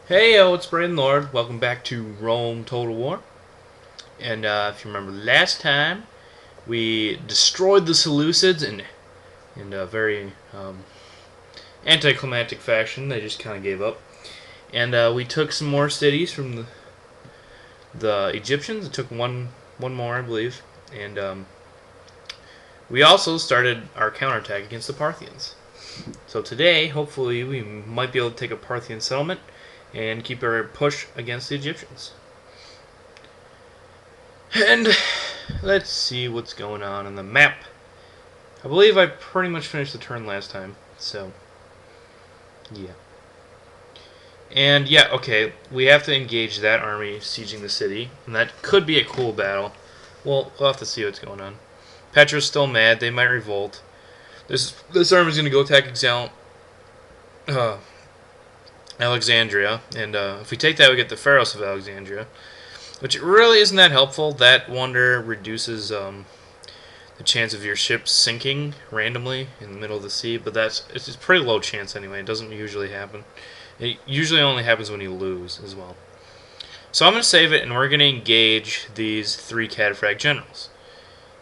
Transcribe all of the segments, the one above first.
Hey, it's Braden Lord. Welcome back to Rome Total War. And if you remember last time, we destroyed the Seleucids in a very anticlimactic fashion. They just kind of gave up. And we took some more cities from the Egyptians. It took one more, I believe. And we also started our counterattack against the Parthians. So today, hopefully, we might be able to take a Parthian settlement and keep our push against the Egyptians. And let's see what's going on the map. I believe I pretty much finished the turn last time, so yeah. And yeah, okay, we have to engage that army sieging the city, and that could be a cool battle. We'll have to see what's going on. Petra's still mad; they might revolt. This army's gonna go attack Alexandria, and if we take that, we get the Pharos of Alexandria, which really isn't that helpful. That wonder reduces the chance of your ship sinking randomly in the middle of the sea, but it's a pretty low chance anyway. It doesn't usually happen. It usually only happens when you lose as well. So I'm going to save it, and we're going to engage these 3 cataphract generals.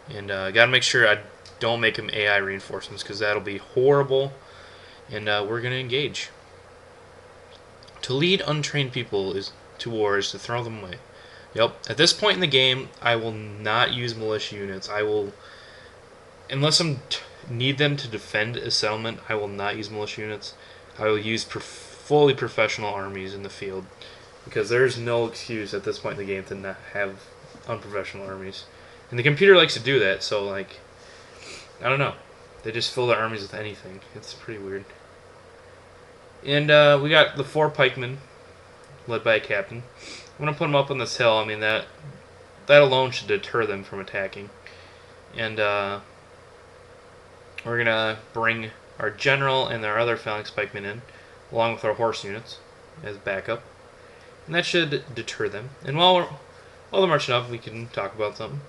And got to make sure I don't make them AI reinforcements, because that'll be horrible. And we're going to engage. To lead untrained people to war is to throw them away. Yep. At this point in the game, I will not use militia units. I will, unless I need them to defend a settlement, I will not use militia units. I will use fully professional armies in the field, because there's no excuse at this point in the game to not have unprofessional armies. And the computer likes to do that, so like, I don't know. They just fill their armies with anything. It's pretty weird. And we got the 4 pikemen, led by a captain. I'm going to put them up on this hill. I mean, that alone should deter them from attacking. And we're going to bring our general and our other phalanx pikemen in, along with our horse units, as backup. And that should deter them. And while they're marching up, we can talk about something.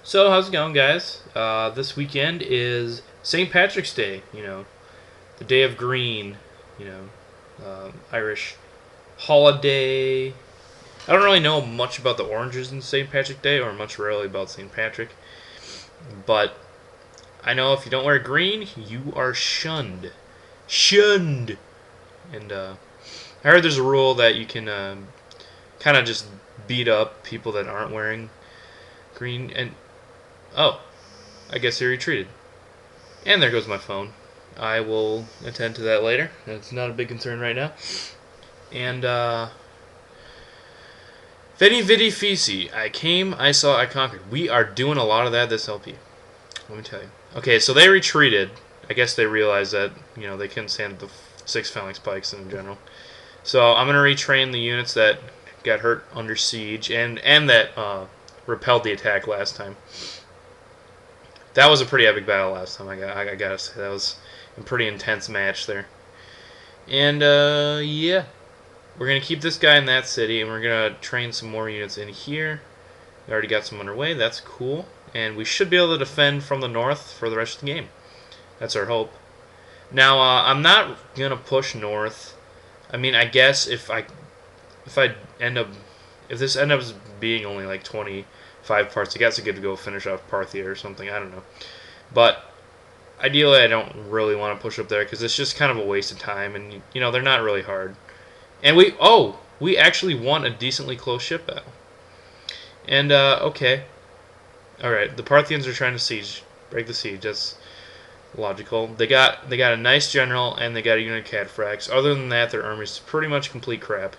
So, how's it going, guys? This weekend is St. Patrick's Day, the Day of Green, Irish holiday. I don't really know much about the oranges in St. Patrick's Day, or much really about St. Patrick, but I know if you don't wear green, you are shunned. Shunned! And I heard there's a rule that you can kind of just beat up people that aren't wearing green, and oh, I guess he retreated. And there goes my phone. I will attend to that later. That's not a big concern right now. And Veni Vidi Fisi. I came, I saw, I conquered. We are doing a lot of that this LP. Let me tell you. Okay, so they retreated. I guess they realized that, they couldn't stand the 6 phalanx pikes in general. So I'm going to retrain the units that got hurt under siege and that repelled the attack last time. That was a pretty epic battle last time, I gotta say. That was a pretty intense match there. And, yeah. We're going to keep this guy in that city, and we're going to train some more units in here. We already got some underway. That's cool. And we should be able to defend from the north for the rest of the game. That's our hope. Now, I'm not going to push north. I mean, I guess if this ends up being only like 25 parts, I guess I could go finish off Parthia or something. I don't know. But ideally, I don't really want to push up there, because it's just kind of a waste of time, and, they're not really hard. And we actually won a decently close ship battle. And, okay. Alright, the Parthians are trying to break the siege. That's logical. They got a nice general, and they got a unit of cataphracts. Other than that, their army's pretty much complete crap.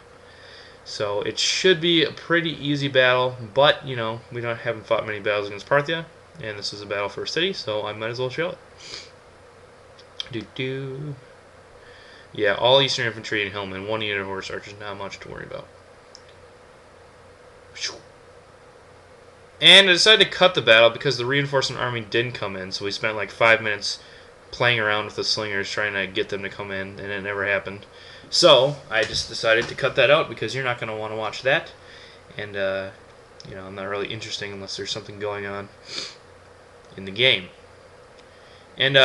So it should be a pretty easy battle, but, we haven't fought many battles against Parthia, and this is a battle for a city, so I might as well show it. Doo-doo. Yeah, all Eastern Infantry and Hillmen, 1 unit of horse archers, not much to worry about. And I decided to cut the battle because the reinforcement army didn't come in, so we spent like 5 minutes playing around with the slingers trying to get them to come in, and it never happened. So I just decided to cut that out, because you're not going to want to watch that, and I'm not really interesting unless there's something going on in the game. And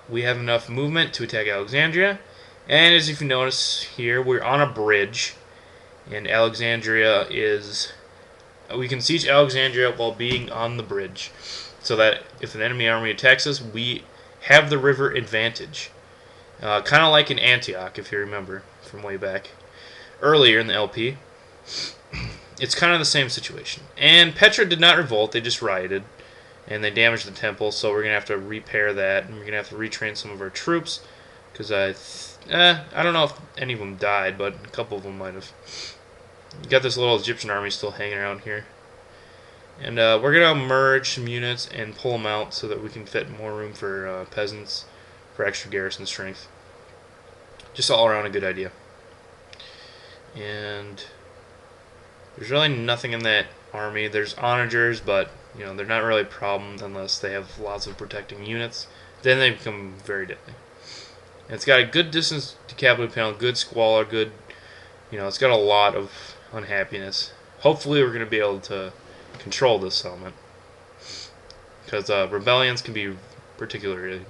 we have enough movement to attack Alexandria. And as if you notice here, we're on a bridge, and Alexandria is... We can siege Alexandria while being on the bridge, so that if an enemy army attacks us, we have the river advantage. Kind of like in Antioch, if you remember from way back earlier in the LP. It's kind of the same situation. And Petra did not revolt, they just rioted, and they damaged the temple, so we're going to have to repair that, and we're going to have to retrain some of our troops, because I don't know if any of them died, but a couple of them might have. Got this little Egyptian army still hanging around here. And we're going to merge some units and pull them out so that we can fit more room for peasants, for extra garrison strength. Just all around a good idea. And there's really nothing in that army. There's onagers, but they're not really a problem unless they have lots of protecting units. Then they become very deadly. And it's got a good distance to cavalry panel, good squalor, good, it's got a lot of unhappiness. Hopefully we're going to be able to control this settlement, because rebellions can be particularly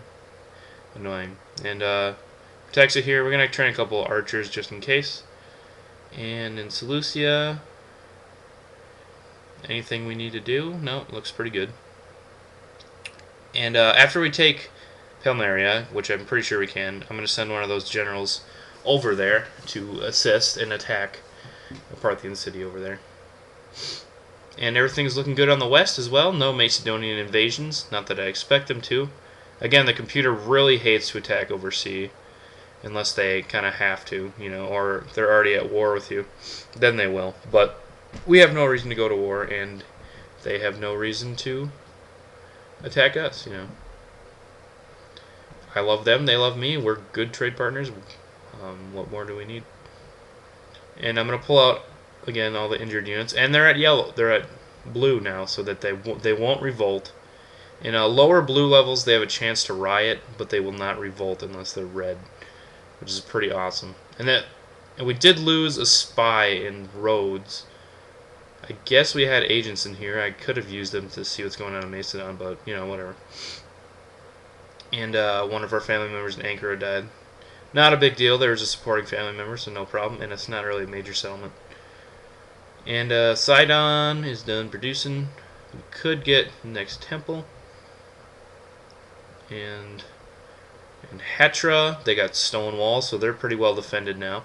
annoying. And Taxa here, we're going to train a couple of archers just in case. And in Seleucia, anything we need to do? No, it looks pretty good. And after we take Palmyra, which I'm pretty sure we can, I'm going to send one of those generals over there to assist and attack the Parthian city over there. And everything's looking good on the west as well. No Macedonian invasions, not that I expect them to. Again, the computer really hates to attack overseas unless they kind of have to, or they're already at war with you. Then they will. But we have no reason to go to war, and they have no reason to attack us, I love them, they love me, we're good trade partners. What more do we need? And I'm going to pull out, again, all the injured units. And they're at yellow, they're at blue now, so that they won't revolt. In lower blue levels, they have a chance to riot, but they will not revolt unless they're red, which is pretty awesome. And we did lose a spy in Rhodes. I guess we had agents in here. I could have used them to see what's going on in Macedon, but, whatever. And one of our family members in Ankara died. Not a big deal. There was a supporting family member, so no problem. And it's not really a major settlement. And Sidon is done producing. We could get the next temple. And Hetra, they got stone walls, so they're pretty well defended now.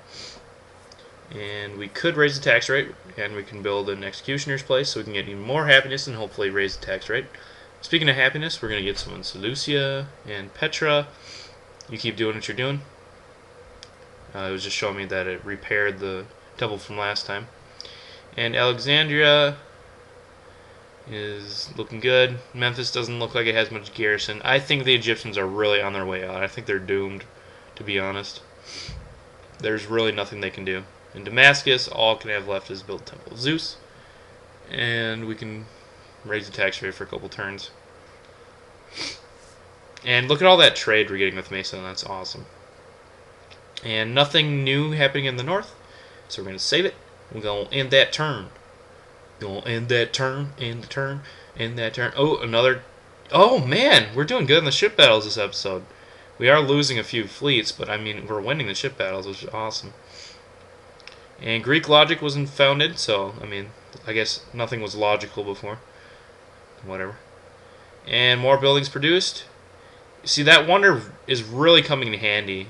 And we could raise the tax rate, and we can build an executioner's place, so we can get even more happiness and hopefully raise the tax rate. Speaking of happiness, we're going to get some in Seleucia and Petra. You keep doing what you're doing. It was just showing me that it repaired the temple from last time. And Alexandria is looking good. Memphis doesn't look like it has much garrison. I think the Egyptians are really on their way out. I think they're doomed, to be honest. There's really nothing they can do. In Damascus, all can have left is build the Temple of Zeus. And we can raise the tax rate for a couple turns. And look at all that trade we're getting with Macedon. That's awesome. And nothing new happening in the north, so we're going to save it. We're going to end that turn. Going to end that turn, end the turn, end that turn. Oh, another... Oh, man, we're doing good in the ship battles this episode. We are losing a few fleets, but, I mean, we're winning the ship battles, which is awesome. And Greek logic wasn't founded, so, I mean, I guess nothing was logical before. Whatever. And more buildings produced. See, that wonder is really coming in handy.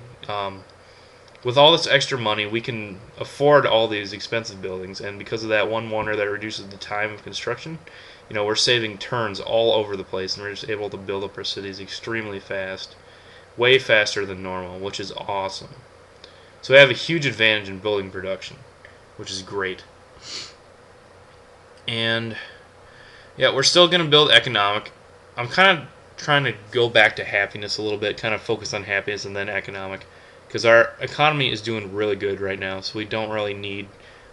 With all this extra money, we can afford all these expensive buildings, and because of that one wonder that reduces the time of construction, we're saving turns all over the place, and we're just able to build up our cities extremely fast, way faster than normal, which is awesome. So we have a huge advantage in building production, which is great. And yeah, we're still going to build economic. I'm kind of trying to go back to happiness a little bit, kind of focus on happiness and then economic, because our economy is doing really good right now, so we don't really need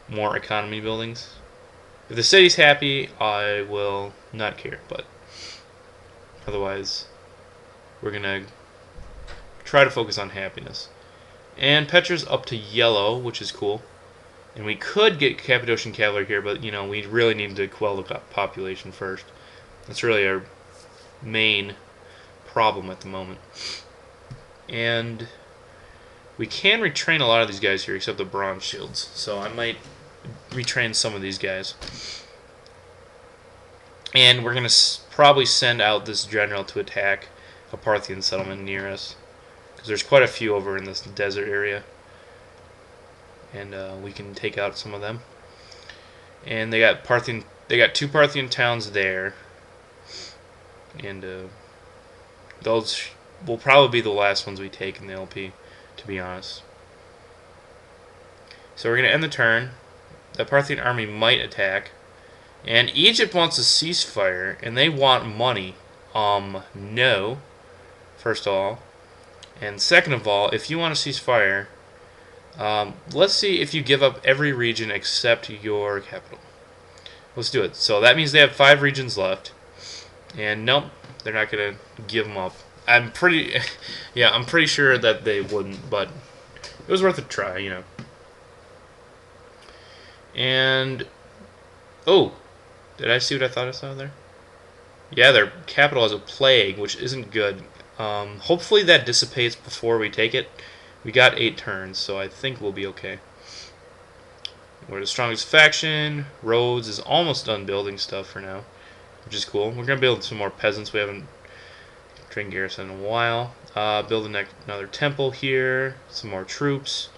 more economy buildings. If the city's happy, I will not care, but otherwise we're going to try to focus on happiness. And Petra's up to yellow, which is cool. And we could get Cappadocian cavalry here, but, we really need to quell the population first. That's really our main problem at the moment. And We can retrain a lot of these guys here, except the bronze shields. So I might retrain some of these guys. And we're going to probably send out this general to attack a Parthian settlement near us. Because there's quite a few over in this desert area. And we can take out some of them. And they got two Parthian towns there. And those will probably be the last ones we take in the LP, to be honest. So we're going to end the turn. The Parthian army might attack. And Egypt wants a ceasefire, and they want money. No. First of all. And second of all, if you want a ceasefire, let's see if you give up every region except your capital. Let's do it. So that means they have 5 regions left. And nope, they're not going to give them up. I'm pretty sure that they wouldn't, but it was worth a try, you know. And, oh, did I see what I thought I saw there? Yeah, their capital has a plague, which isn't good. Hopefully that dissipates before we take it. We got 8 turns, so I think we'll be okay. We're the strongest faction. Rhodes is almost done building stuff for now, which is cool. We're going to build some more peasants. We haven't trained garrison in a while. Build another temple here. Some more troops.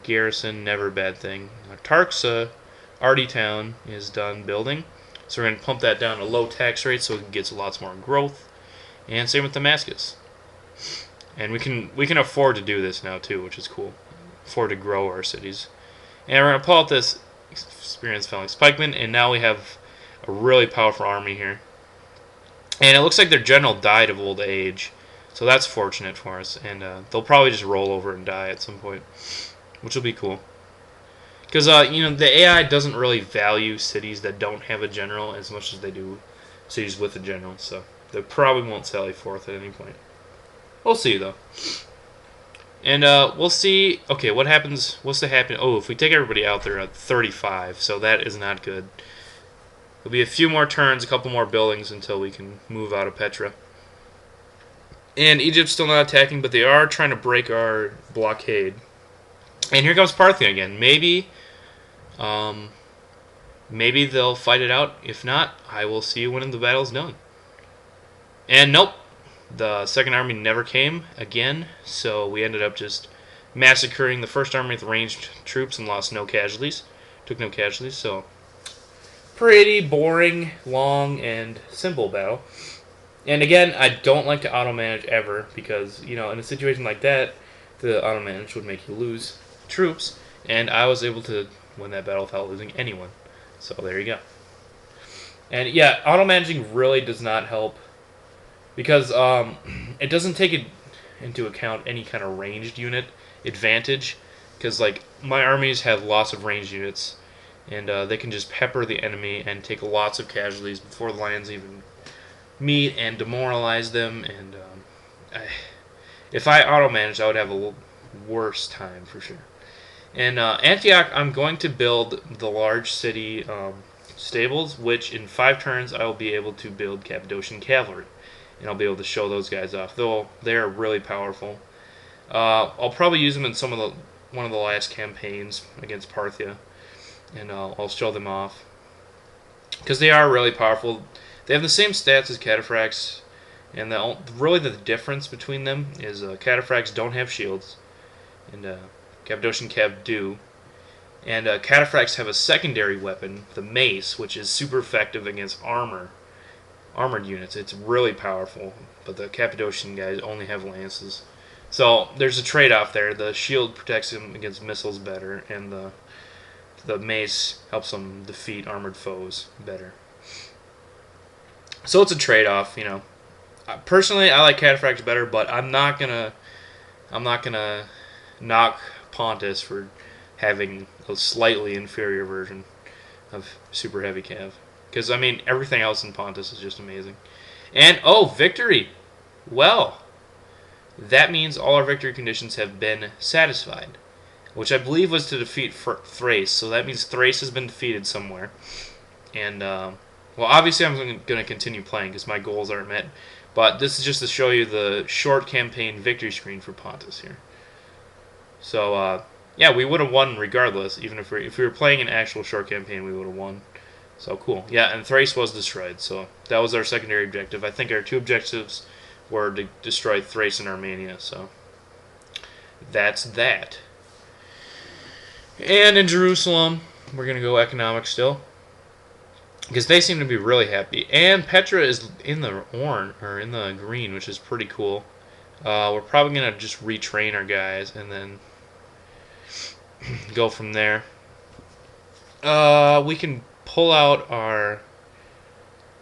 Garrison, never a bad thing. Tarxa, Arty Town, is done building. So we're going to pump that down to low tax rate so it gets lots more growth. And same with Damascus. And we can afford to do this now too, which is cool. Afford to grow our cities. And we're going to pull out this experienced phalanx pikemen, and now we have a really powerful army here. And it looks like their general died of old age, so that's fortunate for us. And they'll probably just roll over and die at some point, which will be cool. Because you know, the AI doesn't really value cities that don't have a general as much as they do cities with a general, so they probably won't sally forth at any point. We'll see though. And we'll see. Okay, what happens? What's to happen? Oh, if we take everybody out, they're at 35, so that is not good. There'll be a few more turns, a couple more buildings until we can move out of Petra. And Egypt's still not attacking, but they are trying to break our blockade. And here comes Parthia again. Maybe they'll fight it out. If not, I will see you when the battle's done. And nope. The second army never came again, so we ended up just massacring the first army with ranged troops and lost no casualties. Took no casualties, so pretty boring, long, and simple battle. And again, I don't like to auto-manage ever, because, you know, in a situation like that, the auto-manage would make you lose troops, and I was able to win that battle without losing anyone. So there you go. And yeah, auto-managing really does not help, because it doesn't take into account any kind of ranged unit advantage, because like my armies have lots of ranged units, and they can just pepper the enemy and take lots of casualties before the lions even meet and demoralize them. And if I auto-managed, I would have a worse time for sure. And Antioch, I'm going to build the large city stables, which in 5 turns I will be able to build Cappadocian cavalry. And I'll be able to show those guys off, though they're really powerful. I'll probably use them in one of the last campaigns against Parthia, and I'll show them off because they are really powerful. They have the same stats as cataphracts, and really the difference between them is cataphracts don't have shields, and Cappadocian Cav do. And cataphracts have a secondary weapon, the mace, which is super effective against armored units. It's really powerful, but the Cappadocian guys only have lances. So there's a trade-off there. The shield protects them against missiles better, and the mace helps them defeat armored foes better. So it's a trade-off, you know. Personally, I like cataphracts better, but I'm not gonna knock Pontus for having a slightly inferior version of super heavy cav. Because, I mean, everything else in Pontus is just amazing. And, oh, victory! Well, that means all our victory conditions have been satisfied, which I believe was to defeat Thrace. So that means Thrace has been defeated somewhere. And, well, obviously I'm going to continue playing because my goals aren't met. But this is just to show you the short campaign victory screen for Pontus here. So yeah, we would have won regardless. Even if we were playing an actual short campaign, we would have won. So cool. Yeah, and Thrace was destroyed. So that was our secondary objective. I think our two objectives were to destroy Thrace and Armenia. So that's that. And in Jerusalem, we're gonna go economic still, because they seem to be really happy. And Petra is in the orange or in the green, which is pretty cool. We're probably gonna just retrain our guys and then go from there. We can pull out our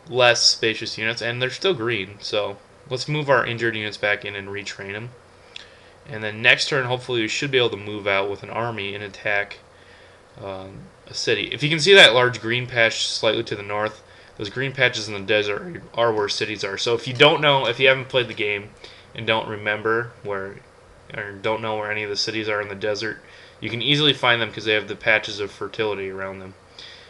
less spacious units, and they're still green. So let's move our injured units back in and retrain them. And then next turn, hopefully, we should be able to move out with an army and attack a city. If you can see that large green patch slightly to the north, those green patches in the desert are where cities are. So if you don't know, if you haven't played the game and don't remember where, or don't know where any of the cities are in the desert, you can easily find them because they have the patches of fertility around them.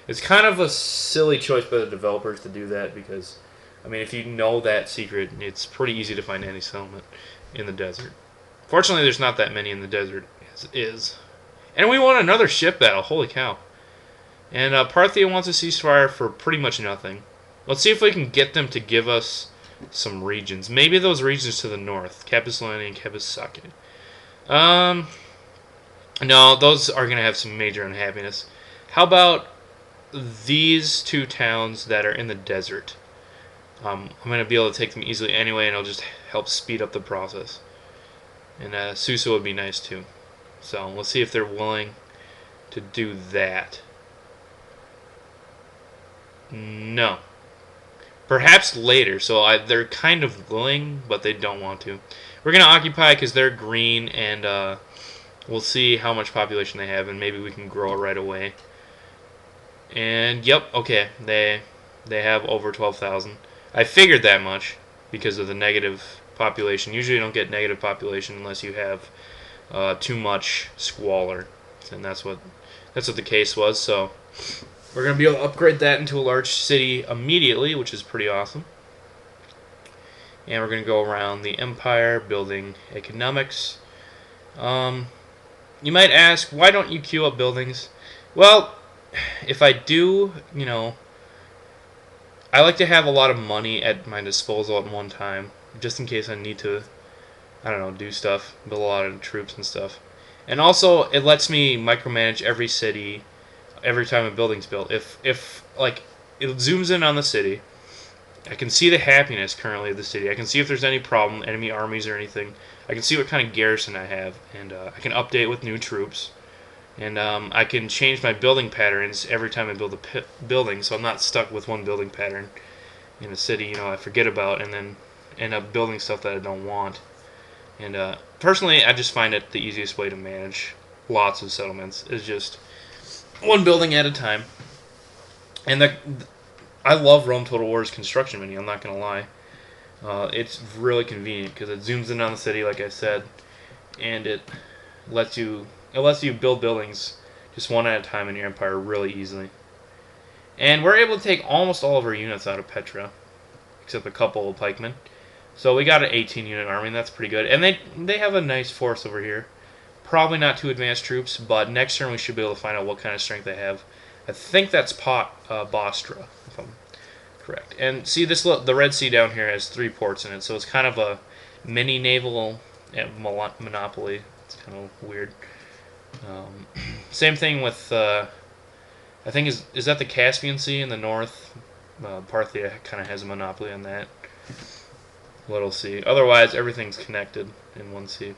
It's kind of a silly choice by the developers to do that because, I mean, if you know that secret, it's pretty easy to find any settlement in the desert. Fortunately, there's not that many in the desert as is. And we won another ship battle. Holy cow. And Parthia wants a ceasefire for pretty much nothing. Let's see if we can get them to give us some regions. Maybe those regions to the north. Kapislani and Kabisake. No, those are going to have some major unhappiness. How about these two towns that are in the desert? I'm going to be able to take them easily anyway, and it'll just help speed up the process. And Susa would be nice too. So let's see if they're willing to do that. No. Perhaps later. So they're kind of willing, but they don't want to. We're going to occupy because they're green, and we'll see how much population they have, and maybe we can grow it right away. And yep, okay, they have over 12,000. I figured that much because of the negative population. Usually you don't get negative population unless you have too much squalor, and that's what the case was. So we're going to be able to upgrade that into a large city immediately, which is pretty awesome. And we're going to go around the empire building economics. You might ask, why don't you queue up buildings? Well, if I do, I like to have a lot of money at my disposal at one time, just in case I need to, I don't know, do stuff, build a lot of troops and stuff. And also, it lets me micromanage every city every time a building's built. If like, it zooms in on the city, I can see the happiness currently of the city. I can see if there's any problem, enemy armies or anything. I can see what kind of garrison I have, and I can update with new troops. And I can change my building patterns every time I build a building, so I'm not stuck with one building pattern in a city, I forget about, and then end up building stuff that I don't want. And personally, I just find it the easiest way to manage lots of settlements is just one building at a time. And I love Rome Total War's construction menu, I'm not going to lie. It's really convenient because it zooms in on the city, like I said, and it lets you build buildings just one at a time in your empire really easily. And we're able to take almost all of our units out of Petra, except a couple of pikemen. So we got an 18-unit army, and that's pretty good. And they have a nice force over here. Probably not too advanced troops, but next turn we should be able to find out what kind of strength they have. I think that's Bostra, if I'm correct. And see, the Red Sea down here has 3 ports in it, so it's kind of a mini naval monopoly. It's kind of weird. Same thing with, I think, is that the Caspian Sea in the north? Parthia kind of has a monopoly on that. Little sea. Otherwise, everything's connected in one sea.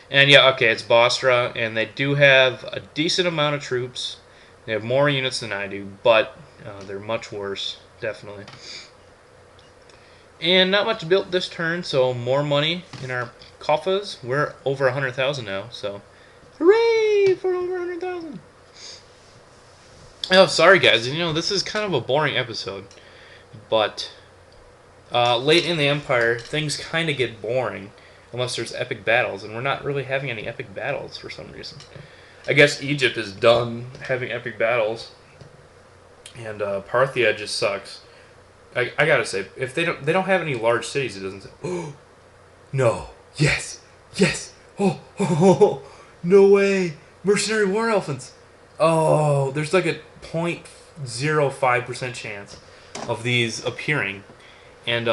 And yeah, okay, it's Bostra, and they do have a decent amount of troops. They have more units than I do, but they're much worse, definitely. And not much built this turn, so more money in our coffers. We're over 100,000 now, so hooray for over 100,000. Oh, sorry guys, this is kind of a boring episode, but late in the Empire, things kind of get boring unless there's epic battles, and we're not really having any epic battles for some reason. I guess Egypt is done having epic battles, and Parthia just sucks. I gotta say, if they don't have any large cities, it doesn't say, oh, no, yes, Oh, no way! Mercenary war elephants. Oh, there's like a 0.05% chance of these appearing, and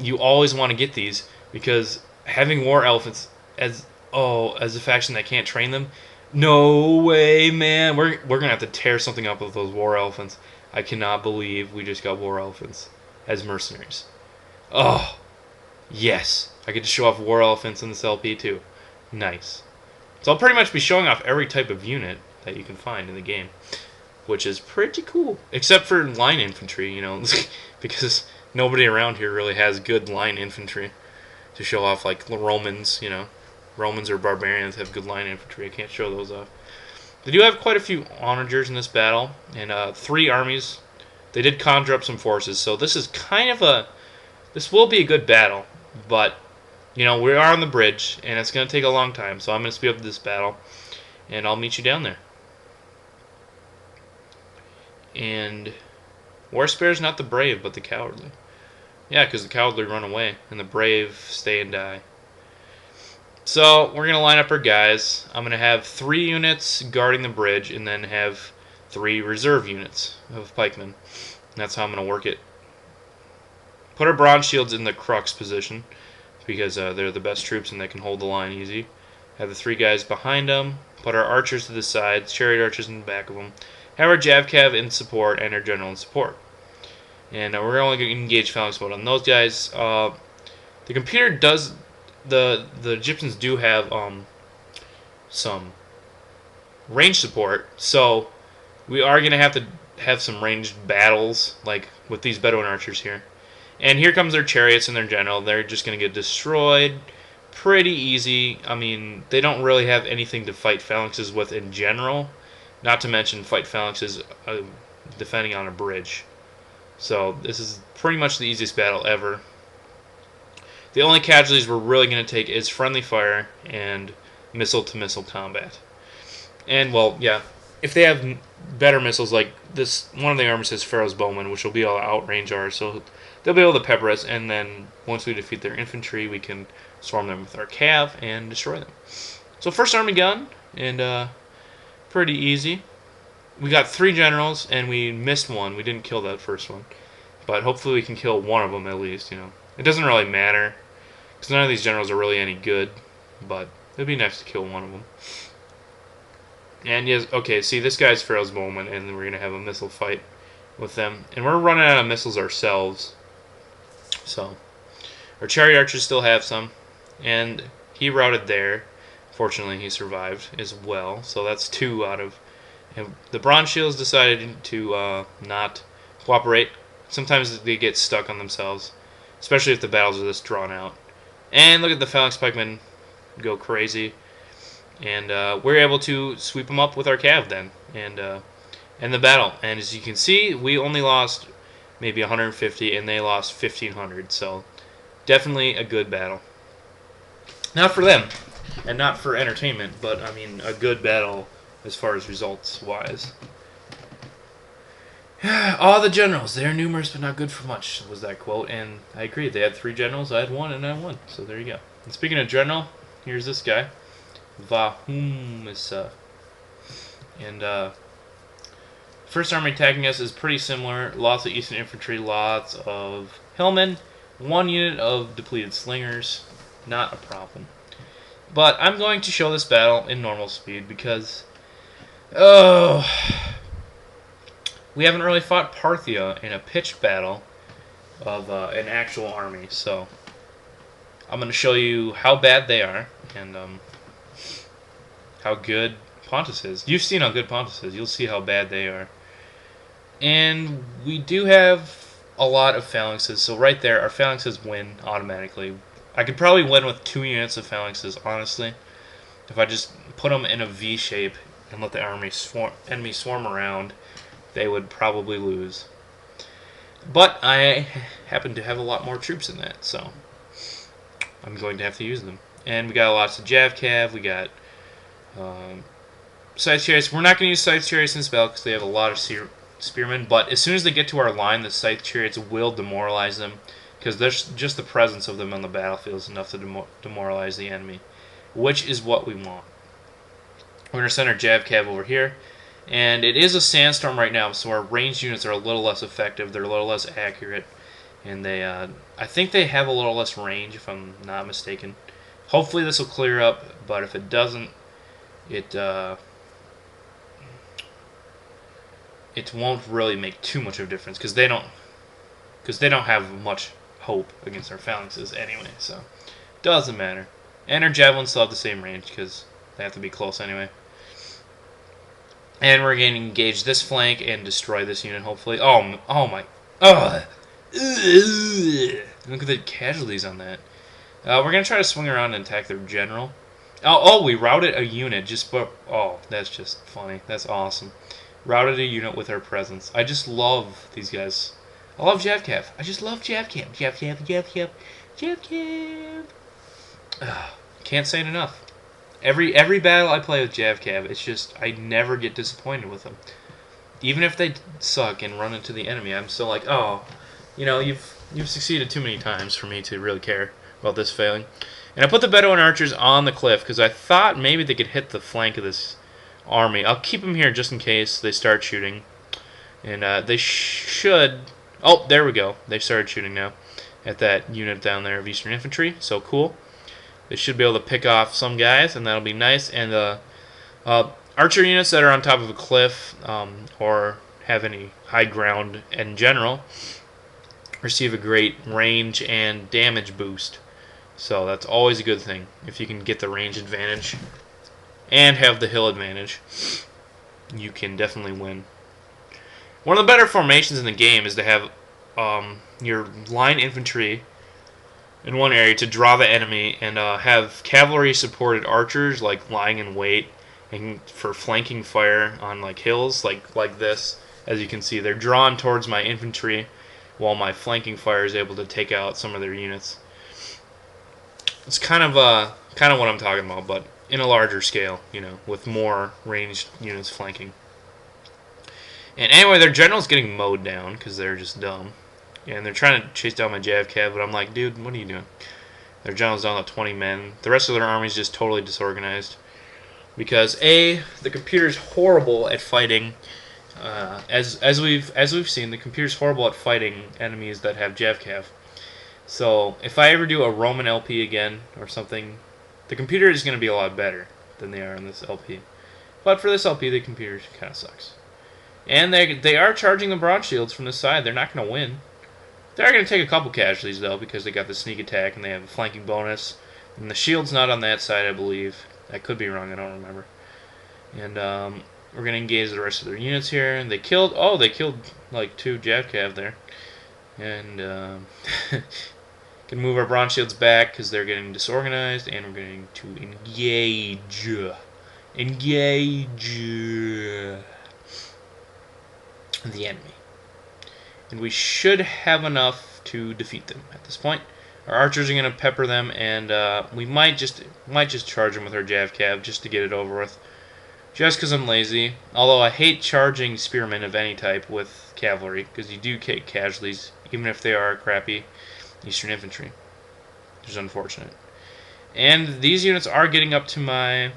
you always want to get these because having war elephants as a faction that can't train them. No way, man! We're gonna have to tear something up with those war elephants. I cannot believe we just got war elephants as mercenaries. Oh, yes! I get to show off war elephants in this LP too. Nice. So I'll pretty much be showing off every type of unit that you can find in the game, which is pretty cool. Except for line infantry, you know, because nobody around here really has good line infantry to show off, like Romans, you know. Romans or barbarians have good line infantry. I can't show those off. They do have quite a few onagers in this battle, and 3 armies. They did conjure up some forces, so this is kind of a... This will be a good battle, but, you know, we are on the bridge, and it's going to take a long time, so I'm going to speed up this battle, and I'll meet you down there. And war spares not the brave, but the cowardly. Yeah, because the cowardly run away, and the brave stay and die. So, we're going to line up our guys. I'm going to have 3 units guarding the bridge, and then have 3 reserve units of pikemen. And that's how I'm going to work it. Put our bronze shields in the crux position, because they're the best troops and they can hold the line easy. Have the 3 guys behind them. Put our archers to the sides, chariot archers in the back of them. Have our Javcav in support and our general in support. And we're only going to engage phalanx mode on those guys. The computer does... The Egyptians do have some range support, so we are going to have some ranged battles, like with these Bedouin archers here. And here comes their chariots and their general. They're just going to get destroyed pretty easy. I mean, they don't really have anything to fight phalanxes with in general, not to mention fight phalanxes defending on a bridge. So this is pretty much the easiest battle ever. The only casualties we're really going to take is friendly fire and missile-to-missile combat. And, well, yeah, if they have better missiles, like this, one of the armies has Pharaoh's Bowmen, which will be able to outrange ours, so they'll be able to pepper us, and then once we defeat their infantry, we can swarm them with our cav and destroy them. So first army gun, and pretty easy. We got 3 generals, and we missed one. We didn't kill that first one. But hopefully we can kill one of them at least, you know. It doesn't really matter, because none of these generals are really any good, but it'd be nice to kill one of them. And yes, okay, see, this guy's Pharaoh's Bowman, and we're going to have a missile fight with them. And we're running out of missiles ourselves. So, our chariot archers still have some, and he routed there. Fortunately, he survived as well, so that's 2 out of... And the bronze shields decided to not cooperate. Sometimes they get stuck on themselves, especially if the battles are this drawn out. And look at the phalanx pikemen go crazy. And we're able to sweep them up with our cav then, and end the battle. And as you can see, we only lost maybe 150, and they lost 1,500. So definitely a good battle. Not for them, and not for entertainment, but I mean a good battle as far as results-wise. All the generals, they're numerous but not good for much, was that quote. And I agree, they had 3 generals, I had 1, and I won. So there you go. And speaking of general, here's this guy. Vahumisa. And first army attacking us is pretty similar. Lots of eastern infantry, lots of hillmen, 1 unit of depleted slingers. Not a problem. But I'm going to show this battle in normal speed because... Oh... We haven't really fought Parthia in a pitched battle of an actual army, so I'm going to show you how bad they are and how good Pontus is. You've seen how good Pontus is. You'll see how bad they are. And we do have a lot of phalanxes, so right there, our phalanxes win automatically. I could probably win with 2 units of phalanxes, honestly, if I just put them in a V shape and let the enemy swarm around. They would probably lose. But I happen to have a lot more troops in that, so I'm going to have to use them. And we got lots of Javcav, we got Scythe Chariots. We're not going to use Scythe Chariots in this battle because they have a lot of spearmen, but as soon as they get to our line, the Scythe Chariots will demoralize them because there's just the presence of them on the battlefield is enough to demoralize the enemy, which is what we want. We're going to send our Jav Cav over here, and it is a sandstorm right now, so our ranged units are a little less effective. They're a little less accurate, and they, I think they have a little less range, if I'm not mistaken. Hopefully this will clear up, but if it doesn't, it won't really make too much of a difference, because they don't have much hope against our phalanxes anyway, so doesn't matter. And our javelins still have the same range, because they have to be close anyway. And we're going to engage this flank and destroy this unit, hopefully. Oh my. Ugh. Look at the casualties on that. We're going to try to swing around and attack their general. Oh, we routed a unit just for... Oh, that's just funny. That's awesome. Routed a unit with our presence. I just love these guys. I love Javcav. I just love Javcav. Javcav. Can't say it enough. Every battle I play with Javcav, it's just, I never get disappointed with them. Even if they suck and run into the enemy, I'm still like, oh, you know, you've succeeded too many times for me to really care about this failing. And I put the Bedouin archers on the cliff because I thought maybe they could hit the flank of this army. I'll keep them here just in case they start shooting. And they should... Oh, there we go. They started shooting now at that unit down there of Eastern Infantry. So cool. They should be able to pick off some guys, and that'll be nice. And the archer units that are on top of a cliff or have any high ground in general receive a great range and damage boost. So that's always a good thing if you can get the range advantage and have the hill advantage. You can definitely win. One of the better formations in the game is to have your line infantry in one area to draw the enemy and have cavalry supported archers like lying in wait and for flanking fire on like hills like this. As you can see, they're drawn towards my infantry while my flanking fire is able to take out some of their units. It's kind of what I'm talking about, but in a larger scale, you know, with more ranged units flanking. And anyway, their general's getting mowed down because they're just dumb. And they're trying to chase down my Jav Cav, but I'm like, dude, what are you doing? Their general's down to 20 men. The rest of their army's just totally disorganized. Because A, the computer's horrible at fighting. As we've seen, the computer's horrible at fighting enemies that have Jav Cav. So if I ever do a Roman LP again or something, the computer is going to be a lot better than they are in this LP. But for this LP, the computer kind of sucks. And they are charging the bronze shields from the side. They're not going to win. They're going to take a couple casualties, though, because they got the sneak attack and they have a flanking bonus. And the shield's not on that side, I believe. I could be wrong, I don't remember. And we're going to engage the rest of their units here. And they killed like 2 Jav Cav there. And can move our bronze shields back because they're getting disorganized. And we're going to engage. The enemy. And we should have enough to defeat them at this point. Our archers are going to pepper them, and we might just charge them with our Jav Cav just to get it over with. Just because I'm lazy. Although I hate charging spearmen of any type with cavalry, because you do take casualties, even if they are crappy Eastern Infantry. Which is unfortunate. And these units are getting up to my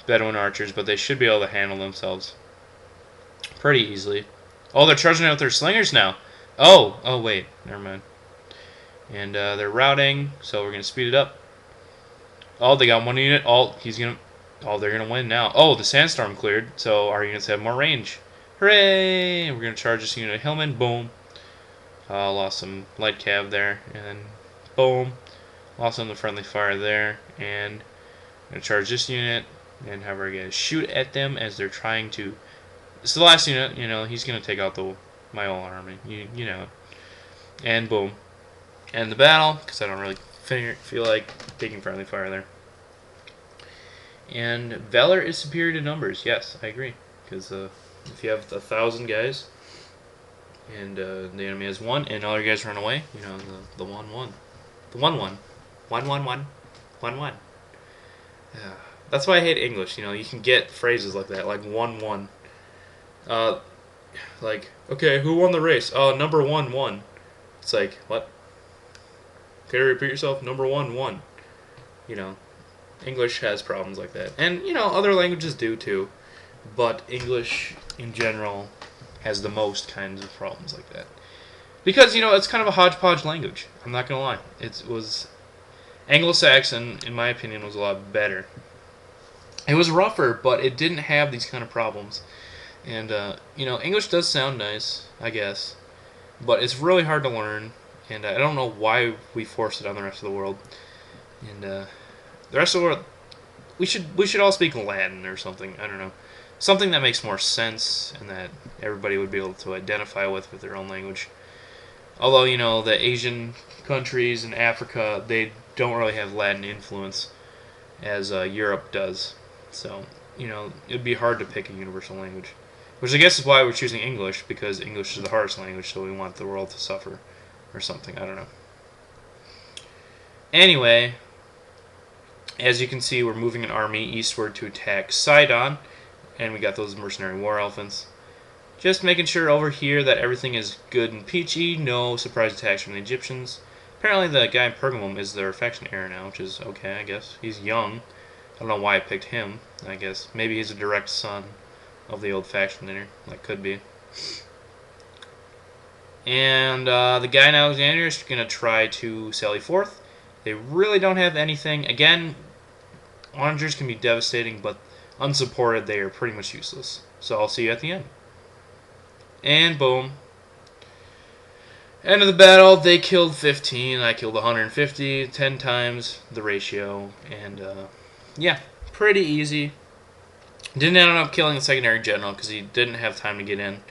Bedouin archers, but they should be able to handle themselves pretty easily. Oh, they're charging out their slingers now. Oh, wait. Never mind. And they're routing, so we're going to speed it up. Oh, they got one unit. Oh, they're going to win now. Oh, the sandstorm cleared, so our units have more range. Hooray! We're going to charge this unit of hillmen. Boom. Lost some light cav there. And boom. Lost some of the friendly fire there. And I'm going to charge this unit. And have our guys shoot at them as they're trying to... It's the last unit, you know, he's going to take out my whole army, you know. And boom. End the battle, because I don't really feel like taking friendly fire there. And Valor is superior to numbers, yes, I agree. Because if you have 1,000 guys, and the enemy has 1, and all your guys run away, you know, the 1-1. The 1-1. 1-1-1. 1-1. That's why I hate English, you know, you can get phrases like that, like 1-1. Like, okay, who won the race? Oh, number 1 won. It's like, what? Okay, repeat yourself. Number 1, 1. You know, English has problems like that. And, you know, other languages do too. But English, in general, has the most kinds of problems like that. Because, you know, it's kind of a hodgepodge language. I'm not going to lie. It was... Anglo-Saxon, in my opinion, was a lot better. It was rougher, but it didn't have these kind of problems. And, you know, English does sound nice, I guess. But it's really hard to learn. And I don't know why we force it on the rest of the world. And the rest of the world, we should all speak Latin or something. I don't know, something that makes more sense and that everybody would be able to identify with their own language. Although, you know, the Asian countries and Africa, they don't really have Latin influence as Europe does. So, you know, it'd be hard to pick a universal language. Which I guess is why we're choosing English, because English is the hardest language, so we want the world to suffer or something. I don't know. Anyway, as you can see, we're moving an army eastward to attack Sidon, and we got those mercenary war elephants. Just making sure over here that everything is good and peachy, no surprise attacks from the Egyptians. Apparently the guy in Pergamum is their faction heir now, which is okay, I guess. He's young. I don't know why I picked him, I guess. Maybe he's a direct son of the old faction leader. That could be. And the guy in Alexandria is going to try to sally forth. They really don't have anything. Again, onagers can be devastating, but unsupported, they are pretty much useless. So I'll see you at the end. And boom. End of the battle, they killed 15, I killed 150, 10 times the ratio. And yeah, pretty easy. Didn't end up killing the secondary general because he didn't have time to get in.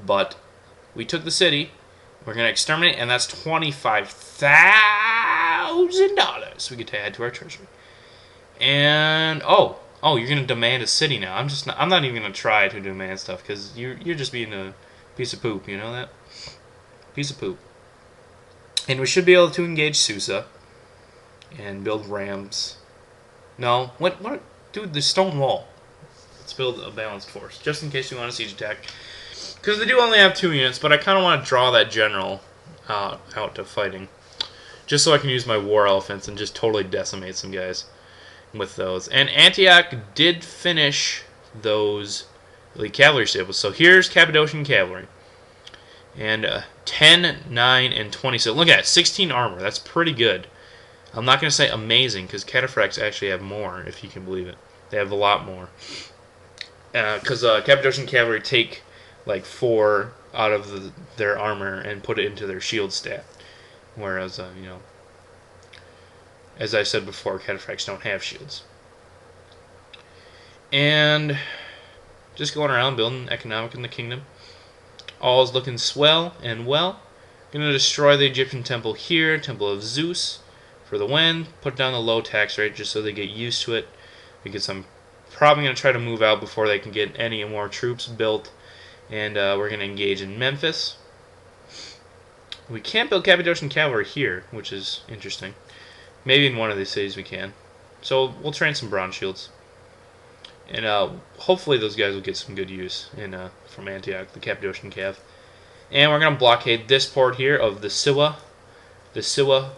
But we took the city. We're going to exterminate, and that's $25,000 we get to add to our treasury. And oh, you're going to demand a city now. I'm not even going to try to demand stuff because you're just being a piece of poop. You know that? Piece of poop. And we should be able to engage Susa and build rams. No, what? Dude, the stone wall. Let's build a balanced force just in case we want a siege attack. Because they do only have 2 units, but I kind of want to draw that general out to fighting. Just so I can use my war elephants and just totally decimate some guys with those. And Antioch did finish those elite cavalry stables. So here's Cappadocian cavalry. And 10, 9, and 20. So look at it, 16 armor. That's pretty good. I'm not going to say amazing, because Cataphracts actually have more, if you can believe it. They have a lot more. Because Cappadocian cavalry take like 4 out of their armor and put it into their shield stat, whereas you know, as I said before, Cataphracts don't have shields. And just going around building economic in the kingdom. All is looking swell and well. Gonna destroy the Egyptian temple here, Temple of Zeus, for the win. Put down the low tax rate just so they get used to it, because I'm probably gonna try to move out before they can get any more troops built. And we're going to engage in Memphis. We can't build Cappadocian cavalry here, which is interesting. Maybe in one of these cities we can. So we'll train some bronze shields. And hopefully those guys will get some good use from Antioch, the Cappadocian cav. And we're going to blockade this port here of the Siwa. The Siwa.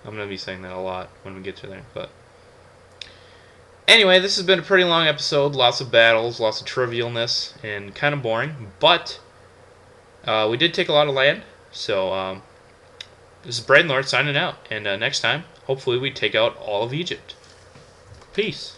I'm going to be saying that a lot when we get to there, but... Anyway, this has been a pretty long episode. Lots of battles, lots of trivialness, and kind of boring. But we did take a lot of land. So this is Bradenlord signing out. And next time, hopefully we take out all of Egypt. Peace.